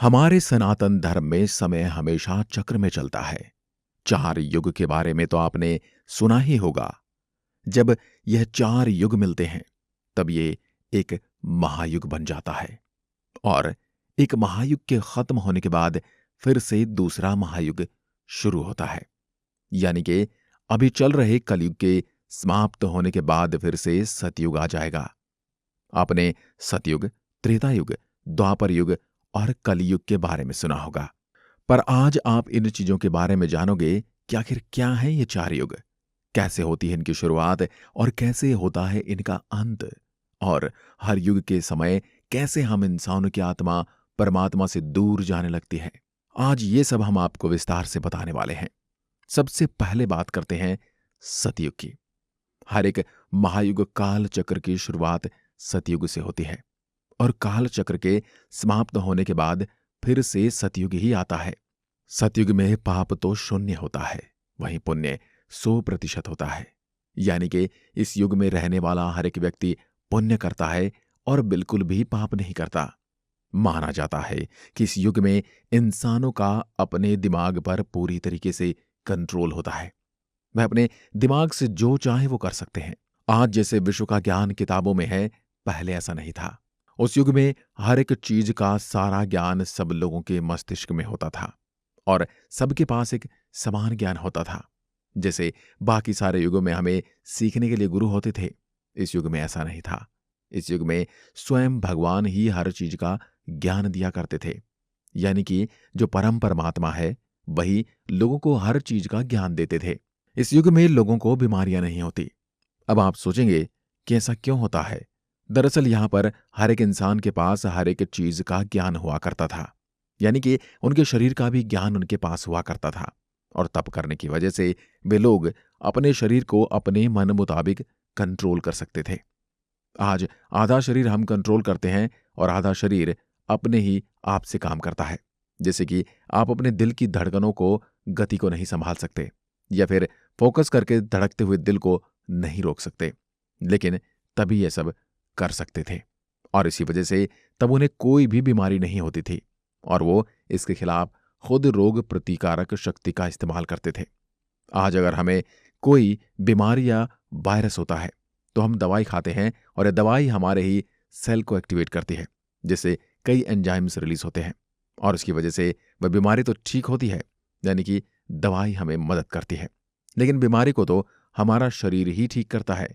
हमारे सनातन धर्म में समय हमेशा चक्र में चलता है। 4 युग के बारे में तो आपने सुना ही होगा। जब यह 4 युग मिलते हैं, तब ये एक महायुग बन जाता है और एक महायुग के खत्म होने के बाद फिर से दूसरा महायुग शुरू होता है। यानी कि अभी चल रहे कलयुग के समाप्त होने के बाद फिर से सतयुग आ जाएगा। आपने सतयुग, त्रेता युग, द्वापर युग और कलयुग के बारे में सुना होगा। पर आज आप इन चीजों के बारे में जानोगे कि आखिर क्या है ये 4 युग, कैसे होती है इनकी शुरुआत और कैसे होता है इनका अंत, और हर युग के समय कैसे हम इंसानों की आत्मा परमात्मा से दूर जाने लगती है। आज ये सब हम आपको विस्तार से बताने वाले हैं। सबसे पहले बात करते हैं सतयुग की। हर एक महायुग काल चक्र की शुरुआत सतयुग से होती है और काल चक्र के समाप्त होने के बाद फिर से सतयुग ही आता है। सतयुग में पाप तो शून्य होता है, वहीं पुण्य 100% होता है। यानी कि इस युग में रहने वाला हर एक व्यक्ति पुण्य करता है और बिल्कुल भी पाप नहीं करता। माना जाता है कि इस युग में इंसानों का अपने दिमाग पर पूरी तरीके से कंट्रोल होता है। वह अपने दिमाग से जो चाहे वो कर सकते हैं। आज जैसे विश्व का ज्ञान किताबों में है, पहले ऐसा नहीं था। उस युग में हर एक चीज का सारा ज्ञान सब लोगों के मस्तिष्क में होता था और सबके पास एक समान ज्ञान होता था। जैसे बाकी सारे युगों में हमें सीखने के लिए गुरु होते थे, इस युग में ऐसा नहीं था। इस युग में स्वयं भगवान ही हर चीज का ज्ञान दिया करते थे। यानी कि जो परम परमात्मा है, वही लोगों को हर चीज का ज्ञान देते थे। इस युग में लोगों को बीमारियां नहीं होती। अब आप सोचेंगे कि ऐसा क्यों होता है। दरअसल यहां पर हर एक इंसान के पास हर एक चीज का ज्ञान हुआ करता था। यानी कि उनके शरीर का भी ज्ञान उनके पास हुआ करता था और तप करने की वजह से वे लोग अपने शरीर को अपने मन मुताबिक कंट्रोल कर सकते थे। आज आधा शरीर हम कंट्रोल करते हैं और आधा शरीर अपने ही आप से काम करता है। जैसे कि आप अपने दिल की धड़कनों को, गति को नहीं संभाल सकते या फिर फोकस करके धड़कते हुए दिल को नहीं रोक सकते, लेकिन तभी ये सब कर सकते थे और इसी वजह से तब उन्हें कोई भी बीमारी नहीं होती थी और वो इसके खिलाफ खुद रोग प्रतिकारक शक्ति का इस्तेमाल करते थे। आज अगर हमें कोई बीमारी या वायरस होता है तो हम दवाई खाते हैं और यह दवाई हमारे ही सेल को एक्टिवेट करती है, जिससे कई एंजाइम्स रिलीज होते हैं और उसकी वजह से वह बीमारी तो ठीक होती है, यानी कि दवाई हमें मदद करती है, लेकिन बीमारी को तो हमारा शरीर ही ठीक करता है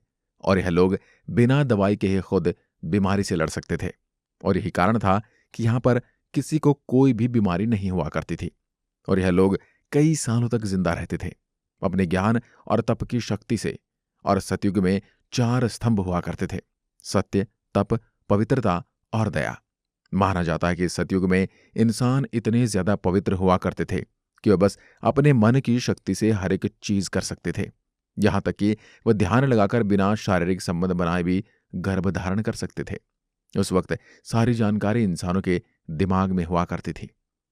और यह लोग बिना दवाई के ही खुद बीमारी से लड़ सकते थे। और यही कारण था कि यहां पर किसी को कोई भी बीमारी नहीं हुआ करती थी और यह लोग कई सालों तक जिंदा रहते थे अपने ज्ञान और तप की शक्ति से। और सतयुग में 4 स्तंभ हुआ करते थे: सत्य, तप, पवित्रता और दया। माना जाता है कि सतयुग में इंसान इतने ज्यादा पवित्र हुआ करते थे कि वह बस अपने मन की शक्ति से हर एक चीज कर सकते थे। यहां तक कि वह ध्यान लगाकर बिना शारीरिक संबंध बनाए भी गर्भ धारण कर सकते थे। उस वक्त सारी जानकारी इंसानों के दिमाग में हुआ करती थी।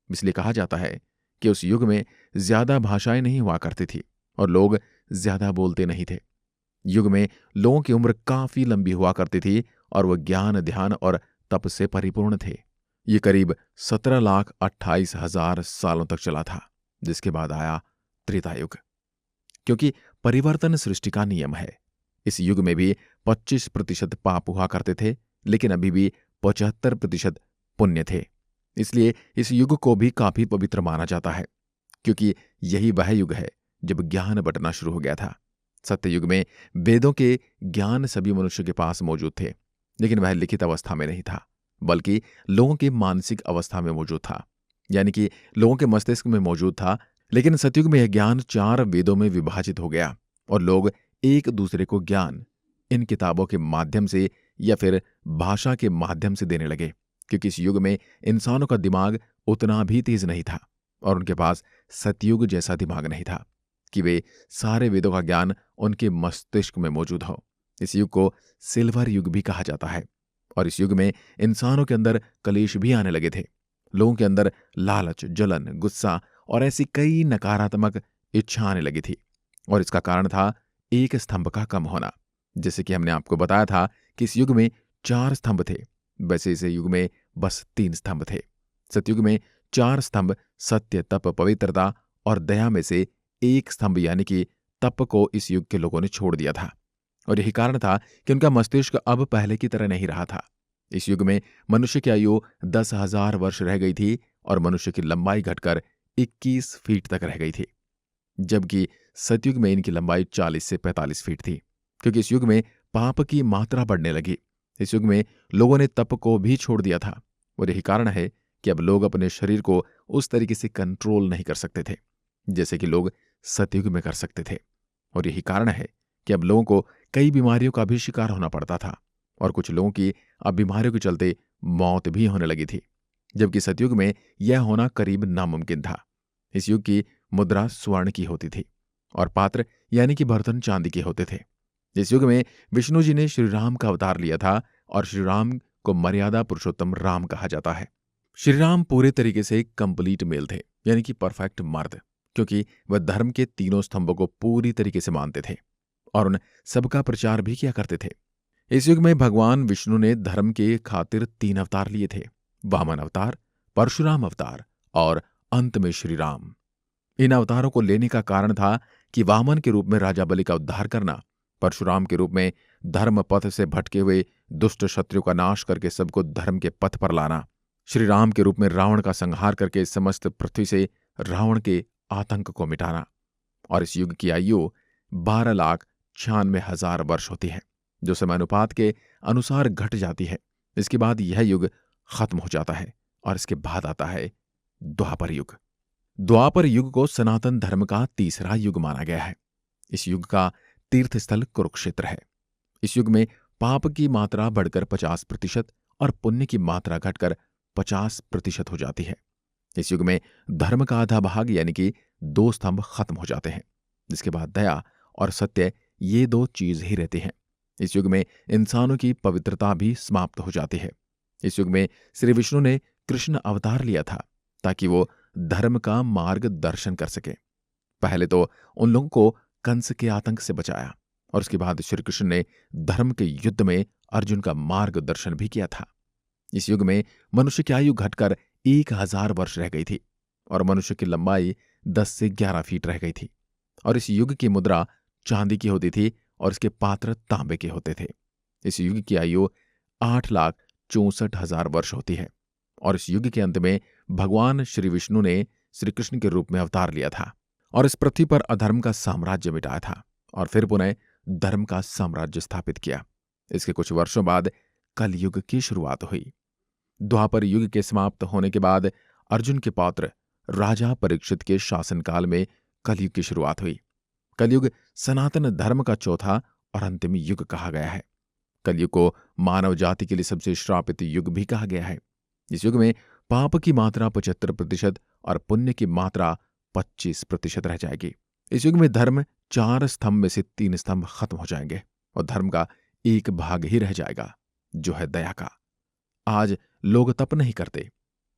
इसलिए कहा जाता है कि उस युग में ज्यादा भाषाएं नहीं हुआ करती थी और लोग ज्यादा बोलते नहीं थे। युग में लोगों की उम्र काफी लंबी हुआ करती थी और वह ज्ञान, ध्यान और तप से परिपूर्ण थे। ये करीब 17,28,000 सालों तक चला था, जिसके बाद आया त्रेता युग। क्योंकि परिवर्तन सृष्टि का नियम है, इस युग में भी 25% पाप हुआ करते थे, लेकिन अभी भी 75% पुण्य थे। इसलिए इस युग को भी काफी पवित्र माना जाता है, क्योंकि यही वह युग है जब ज्ञान बंटना शुरू हो गया था। सत्ययुग में वेदों के ज्ञान सभी मनुष्य के पास मौजूद थे, लेकिन वह लिखित अवस्था में नहीं था, बल्कि लोगों की मानसिक अवस्था में मौजूद था, यानी कि लोगों के मस्तिष्क में मौजूद था। लेकिन सतयुग में यह ज्ञान 4 वेदों में विभाजित हो गया और लोग एक दूसरे को ज्ञान इन किताबों के माध्यम से या फिर भाषा के माध्यम से देने लगे, क्योंकि इस युग में इंसानों का दिमाग उतना भी तेज नहीं था और उनके पास सतयुग जैसा दिमाग नहीं था कि वे सारे वेदों का ज्ञान उनके मस्तिष्क में मौजूद हो। इस युग को सिल्वर युग भी कहा जाता है और इस युग में इंसानों के अंदर कलेश भी आने लगे थे। लोगों के अंदर लालच, जलन, गुस्सा और ऐसी कई नकारात्मक इच्छा आने लगी थी और इसका कारण था एक स्तंभ का कम होना। जैसे कि हमने आपको बताया था कि इस युग में 4 स्तंभ थे, वैसे इस युग में बस 3 स्तंभ थे। सतयुग में 4 स्तंभ सत्य, तप, पवित्रता और दया में से एक स्तंभ यानी कि तप को इस युग के लोगों ने छोड़ दिया था। और यही कारण था कि उनका मस्तिष्क अब पहले की तरह नहीं रहा था। इस युग में मनुष्य की आयु 10,000 वर्ष रह गई थी और मनुष्य की लंबाई घटकर 21 फीट तक रह गई थी, जबकि सतयुग में इनकी लंबाई 40 से 45 फीट थी, क्योंकि इस युग में पाप की मात्रा बढ़ने लगी। इस युग में लोगों ने तप को भी छोड़ दिया था और यही कारण है कि अब लोग अपने शरीर को उस तरीके से कंट्रोल नहीं कर सकते थे जैसे कि लोग सतयुग में कर सकते थे। और यही कारण है कि अब लोगों को कई बीमारियों का भी शिकार होना पड़ता था और कुछ लोगों की अब बीमारियों के चलते मौत भी होने लगी थी, जबकि सतयुग में यह होना करीब नामुमकिन था। इस युग की मुद्रा स्वर्ण की होती थी और पात्र यानी कि बर्तन चांदी के होते थे। इस युग में विष्णु जी ने श्री राम का अवतार लिया था और श्री राम को मर्यादा पुरुषोत्तम राम कहा जाता है। श्री राम पूरे तरीके से कंप्लीट मेल थे, यानी कि परफेक्ट मर्द, क्योंकि वह धर्म के तीनों स्तंभों को पूरी तरीके से मानते थे और उन सबका प्रचार भी किया करते थे। इस युग में भगवान विष्णु ने धर्म के खातिर 3 अवतार लिए थे: वामन अवतार, परशुराम अवतार और अंत में श्री राम। इन अवतारों को लेने का कारण था कि वामन के रूप में राजा बलि का उद्धार करना, परशुराम के रूप में धर्म पथ से भटके हुए दुष्ट शत्रु का नाश करके सबको धर्म के पथ पर लाना, श्री राम के रूप में रावण का संहार करके समस्त पृथ्वी से रावण के आतंक को मिटाना। और इस युग की आयु 12,96,000 वर्ष होती है, जो समानुपात के अनुसार घट जाती है। इसके बाद यह युग खत्म हो जाता है और इसके बाद आता है द्वापर युग। द्वापर युग को सनातन धर्म का तीसरा युग माना गया है। इस युग का तीर्थस्थल कुरुक्षेत्र है। इस युग में पाप की मात्रा बढ़कर 50% और पुण्य की मात्रा घटकर 50% हो जाती है। इस युग में धर्म का आधा भाग यानी कि 2 स्तंभ खत्म हो जाते हैं, जिसके बाद दया और सत्य ये 2 चीज ही रहती हैं। इस युग में इंसानों की पवित्रता भी समाप्त हो जाती है। इस युग में श्री विष्णु ने कृष्ण अवतार लिया था ताकि वो धर्म का मार्ग दर्शन कर सके। पहले तो उन लोगों को कंस के आतंक से बचाया और उसके बाद श्री कृष्ण ने धर्म के युद्ध में अर्जुन का मार्गदर्शन भी किया था। इस युग में मनुष्य की आयु घटकर 1,000 वर्ष रह गई थी और मनुष्य की लंबाई 10 से 11 फीट रह गई थी। और इस युग की मुद्रा चांदी की होती थी और इसके पात्र तांबे के होते थे। इस युग की आयु 8,64,000 वर्ष होती है और इस युग के अंत में भगवान श्री विष्णु ने श्री कृष्ण के रूप में अवतार लिया था और इस पृथ्वी पर अधर्म का साम्राज्य मिटाया था और फिर पुनः धर्म का साम्राज्य स्थापित किया। इसके कुछ वर्षों बाद कलयुग की शुरुआत हुई। द्वापर युग के समाप्त होने के बाद अर्जुन के पौत्र राजा परीक्षित के शासनकाल में कलयुग की शुरुआत हुई। कलयुग सनातन धर्म का चौथा और अंतिम युग कहा गया है। कलयुग को मानव जाति के लिए सबसे श्रापित युग भी कहा गया है। इस युग में पाप की मात्रा 75% और पुण्य की मात्रा 25% रह जाएगी। इस युग में धर्म 4 स्तंभ में से 3 स्तंभ खत्म हो जाएंगे और धर्म का एक भाग ही रह जाएगा, जो है दया का। आज लोग तप नहीं करते,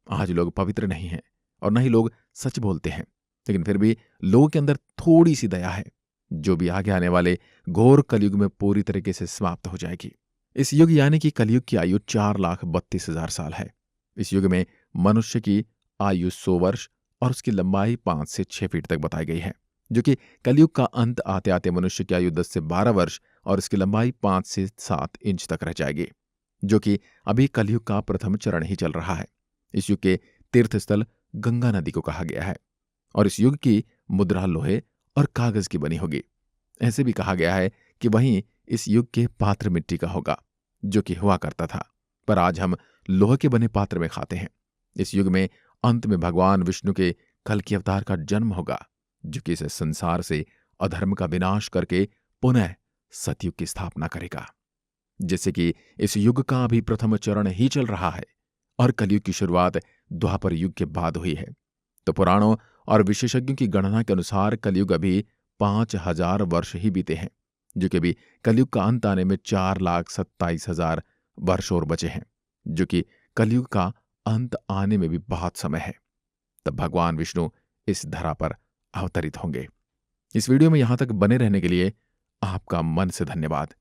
आज लोग पवित्र नहीं हैं और न ही लोग सच बोलते हैं, लेकिन फिर भी लोगों के अंदर थोड़ी सी दया है, जो भी आगे आने वाले घोर कलयुग में पूरी तरीके से समाप्त हो जाएगी। इस युग यानी कि कलयुग की आयु 4,32,000 साल है। इस युग में मनुष्य की आयु 100 वर्ष और उसकी लंबाई 5 से 6 फीट तक बताई गई है, जो कि कलयुग का अंत आते आते मनुष्य की आयु 10 से 12 वर्ष और इसकी लंबाई 5 से 7 इंच तक रह जाएगी, जो कि अभी कलयुग का प्रथम चरण ही चल रहा है। इस युग के तीर्थस्थल गंगा नदी को कहा गया है और इस युग की मुद्रा लोहे और कागज की बनी होगी। ऐसे भी कहा गया है कि वहीं इस युग के पात्र मिट्टी का होगा, जो कि हुआ करता था, पर आज हम लोहे के बने पात्र में खाते हैं। इस युग में अंत में भगवान विष्णु के कल की अवतार का जन्म होगा, जो कि इस संसार से अधर्म का विनाश करके पुनः सतयुग की स्थापना करेगा। जैसे कि इस युग का अभी प्रथम चरण ही चल रहा है और कलयुग की शुरुआत द्वापर युग के बाद हुई है, तो पुराणों और विशेषज्ञों की गणना के अनुसार कलयुग अभी 5,000 वर्ष ही बीते हैं, जो कि अभी कलयुग का अंत आने में 4,27,000 वर्ष और बचे हैं, जो कि कलयुग का अंत आने में भी बहुत समय है। तब भगवान विष्णु इस धरा पर अवतरित होंगे। इस वीडियो में यहां तक बने रहने के लिए आपका मन से धन्यवाद।